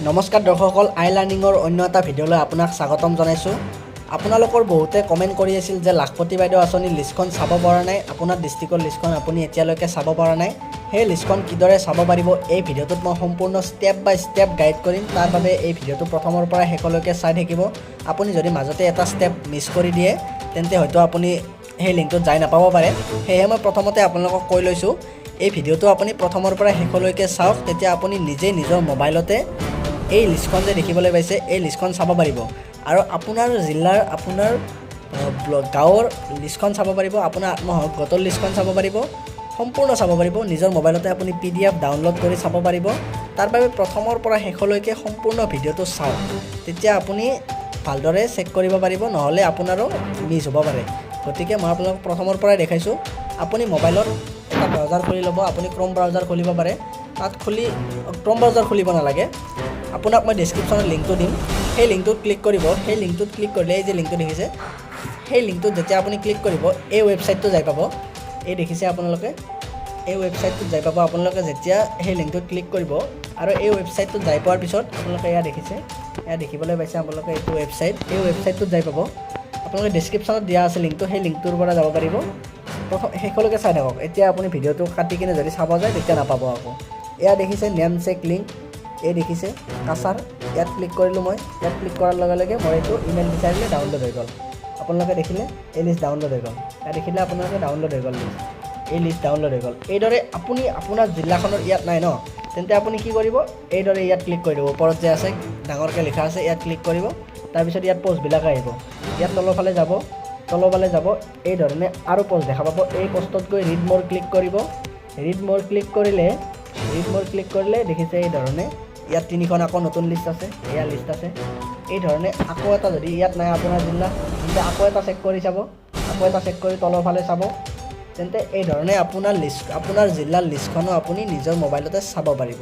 নমস্কাৰ দৰ্শকসকল, আই লাৰ্ণিঙৰ অন্য এটা ভিডিঅ'লৈ আপোনাক স্বাগতম জনাইছোঁ। আপোনালোকৰ বহুতে কমেণ্ট কৰি আছিল যে লাখপতি বাইদেউ আঁচনিৰ লিষ্টখন চাব পৰা নাই, আপোনাৰ ডিষ্ট্ৰিক্টৰ লিষ্টখন আপুনি এতিয়ালৈকে চাব পৰা নাই। সেই লিষ্টখন কিদৰে চাব পাৰিব এই ভিডিঅ'টোত মই সম্পূৰ্ণ ষ্টেপ বাই ষ্টেপ গাইড কৰিম। তাৰ বাবে এই ভিডিঅ'টো প্ৰথমৰ পৰা শেষলৈকে চাই থাকিব। আপুনি যদি মাজতে এটা ষ্টেপ মিছ কৰি দিয়ে তেন্তে হয়তো আপুনি সেই লিংকটোত যাই নাপাব পাৰে। সেয়ে মই প্ৰথমতে আপোনালোকক কৈ লৈছোঁ, এই ভিডিঅ'টো আপুনি প্ৰথমৰ পৰা শেষলৈকে চাওক, তেতিয়া আপুনি নিজে নিজৰ মোবাইলতে এই লিষ্টখন যে দেখিবলৈ পাইছে এই লিষ্টখন চাব পাৰিব। আৰু আপোনাৰ জিলাৰ আপোনাৰ গাঁৱৰ লিষ্টখন চাব পাৰিব, আপোনাৰ আত্মসহায়ক গোটৰ লিষ্টখন চাব পাৰিব, সম্পূৰ্ণ চাব পাৰিব। নিজৰ মোবাইলতে আপুনি PDF ডাউনলোড কৰি চাব পাৰিব। তাৰ বাবে প্ৰথমৰ পৰা শেষলৈকে সম্পূৰ্ণ ভিডিঅ'টো চাওক, তেতিয়া আপুনি ভালদৰে চেক কৰিব পাৰিব, নহ'লে আপোনাৰো মিছ হ'ব পাৰে। গতিকে মই আপোনালোকক প্ৰথমৰ পৰাই দেখাইছোঁ। আপুনি মোবাইলত এটা ব্ৰাউজাৰ খুলি ল'ব, আপুনি ক্ৰম ব্ৰাউজাৰ খুলিব পাৰে। তাত ক্ৰম ব্ৰাউজাৰ খুলিব নালাগে, আপোনাক মই ডেছক্ৰিপশ্যনত লিংকটো দিম, সেই লিংকটোত ক্লিক কৰিব। সেই লিংকটোত ক্লিক কৰিলে এই যে লিংকটো দেখিছে, সেই লিংকটোত যেতিয়া আপুনি ক্লিক কৰিব এই ৱেবছাইটটো যাই পাব। এই দেখিছে আপোনালোকে, এই ৱেবছাইটটোত যাই পাব আপোনালোকে যেতিয়া সেই লিংকটোত ক্লিক কৰিব। আৰু এই ৱেবছাইটটোত যাই পোৱাৰ পিছত আপোনালোকে এয়া দেখিছে, এয়া দেখিবলৈ পাইছে আপোনালোকে এইটো ৱেবছাইট। এই ৱেবছাইটটোত যাই পাব, আপোনালোকে ডেছক্ৰিপশ্যনত দিয়া আছে লিংকটো, সেই লিংকটোৰ পৰা যাব পাৰিব। প্ৰথম শেষলৈকে চাই থাকক। এতিয়া আপুনি ভিডিঅ'টো কাটি কিনে যদি চাব যায় তেতিয়া নাপাব আকৌ। এয়া দেখিছে নেম চেক লিংক, এই দেখিছে কাছাৰ, ইয়াত ক্লিক কৰিলোঁ মই। ইয়াত ক্লিক কৰাৰ লগে লগে মই এইটো ইমেইল বিচাৰিলে ডাউনলোড হৈ গ'ল। আপোনালোকে দেখিলে এই লিষ্ট ডাউনলোড হৈ গ'ল। ইয়াত দেখিলে আপোনালোকে ডাউনলোড হৈ গ'ল লিষ্ট, এই লিষ্ট ডাউনলোড হৈ গ'ল। এইদৰে আপুনি আপোনাৰ জিলাখনৰ ইয়াত নাই ন, তেন্তে আপুনি কি কৰিব, এইদৰে ইয়াত ক্লিক কৰি দিব। ওপৰত যে আছে ডাঙৰকৈ লিখা আছে ইয়াত ক্লিক কৰিব। তাৰপিছত ইয়াত পষ্টবিলাক আহিব, ইয়াত তলৰ ফালে যাব, এই ধৰণে আৰু পষ্ট দেখা পাব। এই পষ্টত গৈ ৰিড মোৰ ক্লিক কৰিব। ৰিড মোৰ ক্লিক কৰিলে দেখিছে এই ধৰণে ইয়াত তিনিখন আকৌ নতুন লিষ্ট আছে, এয়া লিষ্ট আছে। এই ধৰণে আকৌ এটা যদি ইয়াত নাই আপোনাৰ জিলা, তেন্তে আকৌ এটা চেক কৰি চাব, আকৌ এটা চেক কৰি তলৰ ফালে চাব। তেন্তে এই ধৰণে আপোনাৰ জিলাৰ লিষ্টখনো আপুনি নিজৰ মোবাইলতে চাব পাৰিব।